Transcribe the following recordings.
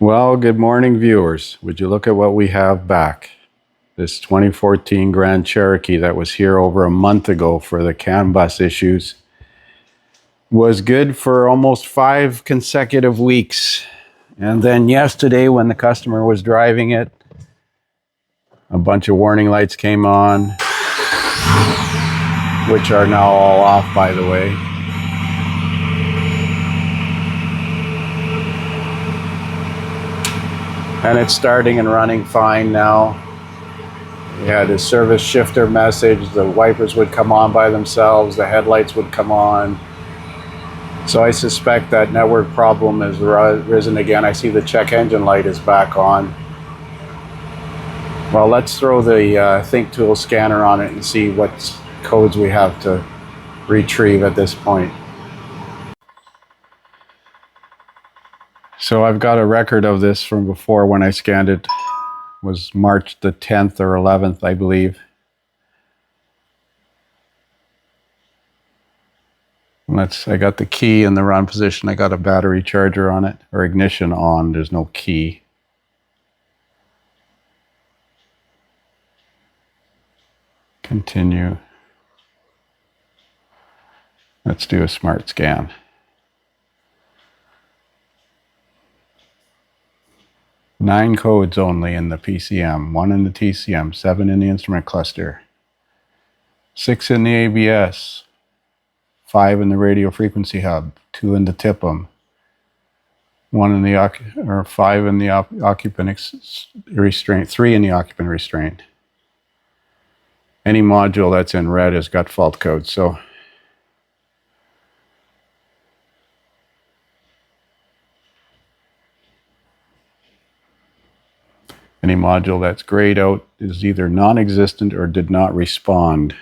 Well, good morning, viewers. Would you look at what we have back? This 2014 Grand Cherokee that was here over a month ago for the CAN bus issues was good for almost 5 consecutive weeks. And then yesterday, when the customer was driving it, a bunch of warning lights came on, which are now all off, by the way. And it's starting and running fine now. We had a service shifter message, the wipers would come on by themselves, the headlights would come on. So I suspect that network problem has risen again. I see the check engine light is back on. Well, let's throw the Think Tool scanner on it and see what codes we have to retrieve at this point. So I've got a record of this from before when I scanned it. It was March the 10th or 11th, I believe. I got the key in the run position. I got a battery charger on it, or ignition on. There's no key. Continue. Let's do a smart scan. Nine codes only in the PCM, 1 in the TCM, 7 in the instrument cluster, 6 in the ABS, 5 in the radio frequency hub, 2 in the TIPM, 5 in the occupant restraint, 3 in the occupant restraint. Any module that's in red has got fault code, so any module that's grayed out is either non-existent or did not respond.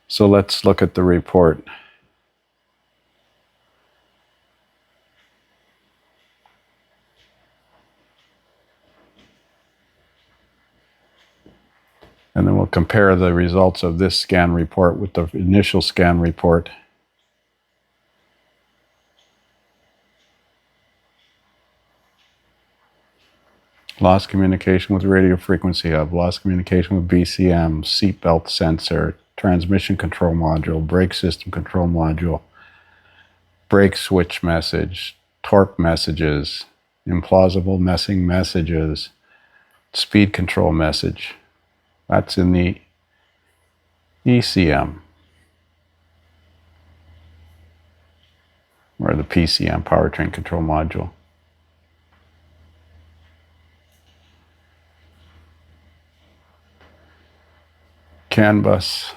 So let's look at the report. And then we'll compare the results of this scan report with the initial scan report. Lost communication with radio frequency hub, lost communication with BCM, seatbelt sensor, transmission control module, brake system control module, brake switch message, torque messages, implausible messing messages, speed control message. That's in the ECM, or the PCM, powertrain control module. CAN bus,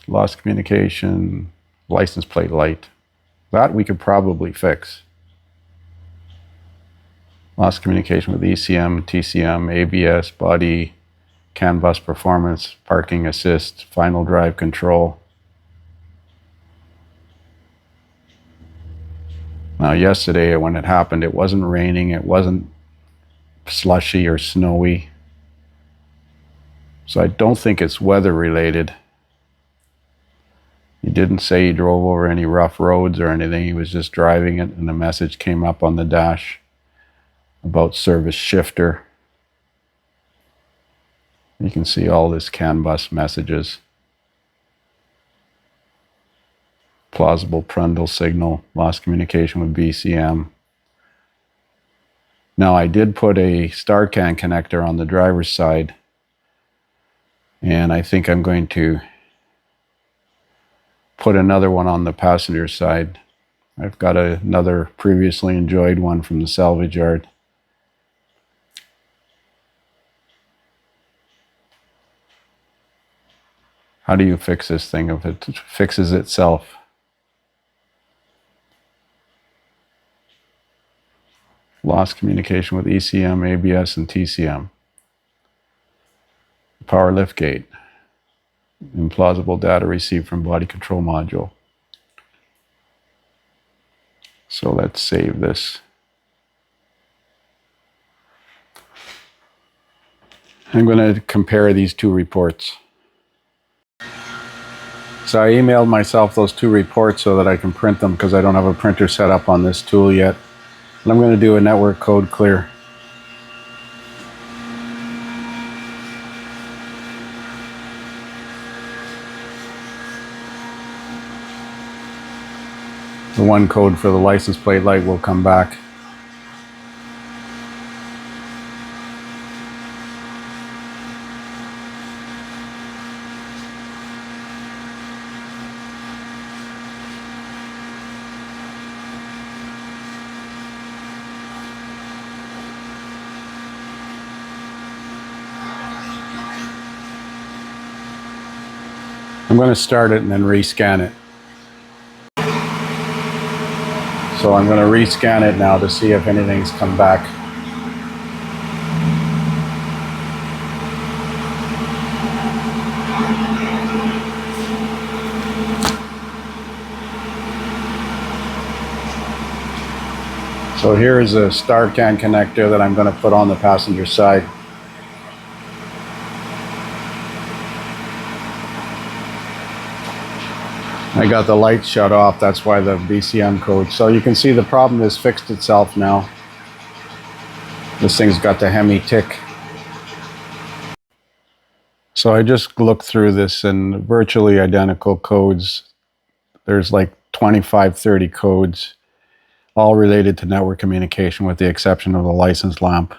lost communication, license plate light. That we could probably fix. Lost communication with ECM, TCM, ABS, body, CAN bus performance, parking assist, final drive control. Now yesterday when it happened, it wasn't raining, it wasn't slushy or snowy. So I don't think it's weather related. He didn't say he drove over any rough roads or anything. He was just driving it and a message came up on the dash about service shifter. You can see all this CAN bus messages. Plausible Prundle signal, lost communication with BCM. Now I did put a StarCAN connector on the driver's side, and I think I'm going to put another one on the passenger side. I've got another previously enjoyed one from the salvage yard. How do you fix this thing if it fixes itself? Lost communication with ECM, ABS, and TCM. Power lift gate. Implausible data received from body control module. So let's save this. I'm going to compare these two reports. So I emailed myself those 2 reports so that I can print them because I don't have a printer set up on this tool yet. And I'm going to do a network code clear. The one code for the license plate light will come back. I'm going to start it and then rescan it. So I'm going to rescan it now to see if anything's come back. So here is a star can connector that I'm going to put on the passenger side. I got the lights shut off, that's why the BCM code. So you can see the problem has fixed itself now. This thing's got the Hemi tick. So I just looked through this and virtually identical codes. There's like 25, 30 codes, all related to network communication with the exception of the license lamp.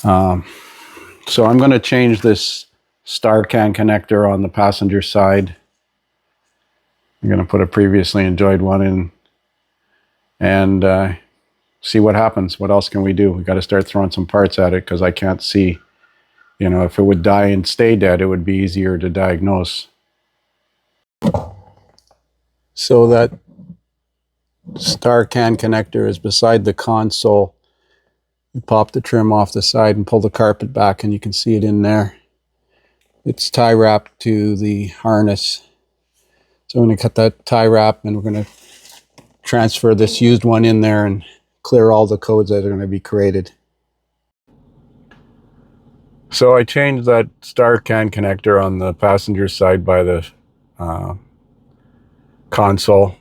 So I'm going to change this star can connector on the passenger side. I'm going to put a previously enjoyed one in and see what happens. What else can we do? We got to start throwing some parts at it because I can't see. You know, if it would die and stay dead, it would be easier to diagnose. So that star can connector is beside the console. You pop the trim off the side and pull the carpet back and you can see it in there. It's tie wrapped to the harness. So I'm going to cut that tie wrap and we're going to transfer this used one in there and clear all the codes that are going to be created. So I changed that star can connector on the passenger side by the console,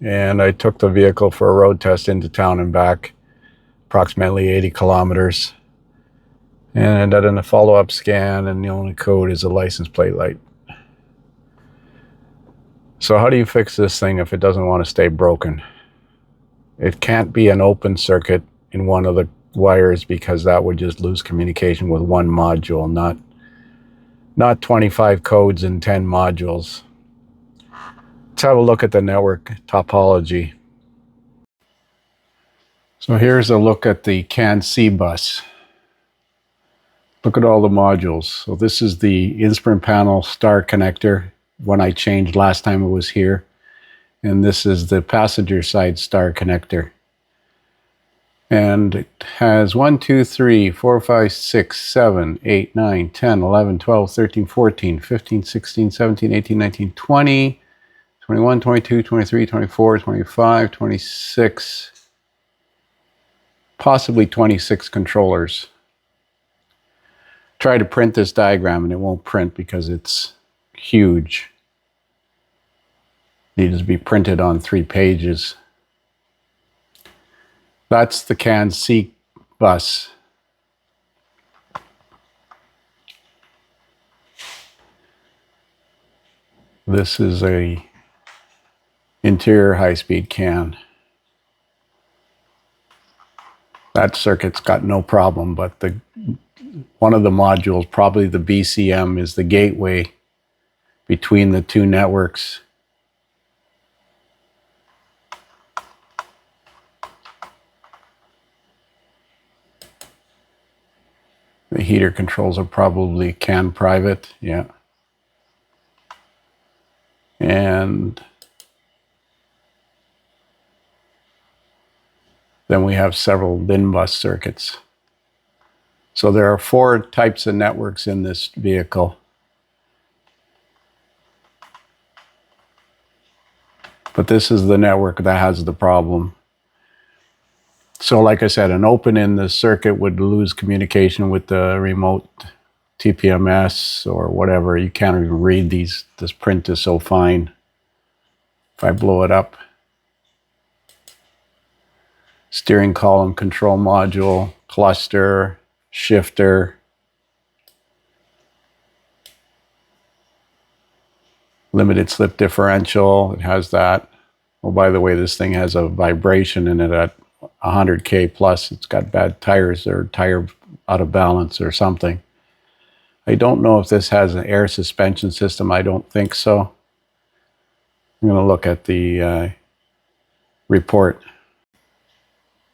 and I took the vehicle for a road test into town and back, approximately 80 kilometers. And I did a follow-up scan, and the only code is a license plate light. So how do you fix this thing if it doesn't want to stay broken? It can't be an open circuit in one of the wires because that would just lose communication with one module, not 25 codes and 10 modules. Let's have a look at the network topology. So here's a look at the CAN C bus. Look at all the modules. So this is the instrument panel star connector, one I changed last time it was here. And this is the passenger side star connector. And it has 1, 2, 3, 4, 5, 6, 7, 8, 9, 10, 11, 12, 13, 14, 15, 16, 17, 18, 19, 20, 21, 22, 23, 24, 25, 26, possibly 26 controllers. Try to print this diagram and it won't print because it's huge. It needs to be printed on 3 pages. That's the CAN C bus. This is a interior high-speed CAN. That circuit's got no problem, but one of the modules, probably the BCM, is the gateway between the 2 networks. The heater controls are probably CAN private, yeah. And then we have several DIN bus circuits. So there are 4 types of networks in this vehicle. But this is the network that has the problem. So like I said, an open in the circuit would lose communication with the remote TPMS or whatever. You can't even read these. This print is so fine. If I blow it up, steering column control module, cluster, shifter, limited slip differential, it has that. Oh, by the way, this thing has a vibration in it at 100K plus. It's got bad tires or tire out of balance or something. I don't know if this has an air suspension system. I don't think so. I'm going to look at the report.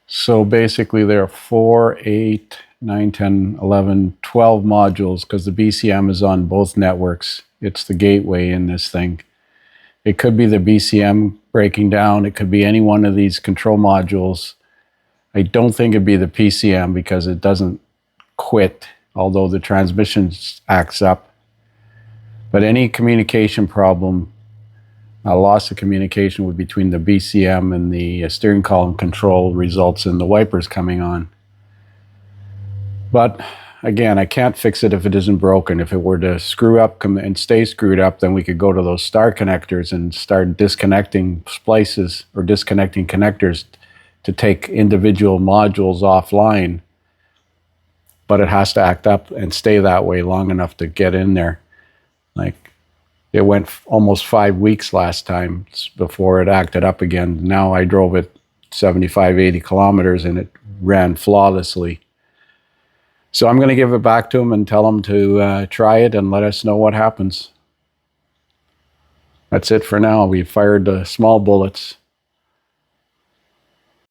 So basically there are 4, 8, 9, 10, 11, 12 modules because the BCM is on both networks. It's the gateway in this thing. It could be the BCM breaking down. It could be any one of these control modules. I don't think it'd be the PCM because it doesn't quit, although the transmission acts up. But any communication problem, a loss of communication between the BCM and the steering column control results in the wipers coming on. But again, I can't fix it if it isn't broken. If it were to screw up and stay screwed up, then we could go to those star connectors and start disconnecting splices or disconnecting connectors to take individual modules offline. But it has to act up and stay that way long enough to get in there. Like, it went almost 5 weeks last time before it acted up again. Now I drove it 75, 80 kilometers and it ran flawlessly. So I'm going to give it back to him and tell him to try it and let us know what happens. That's it for now. We fired the small bullets.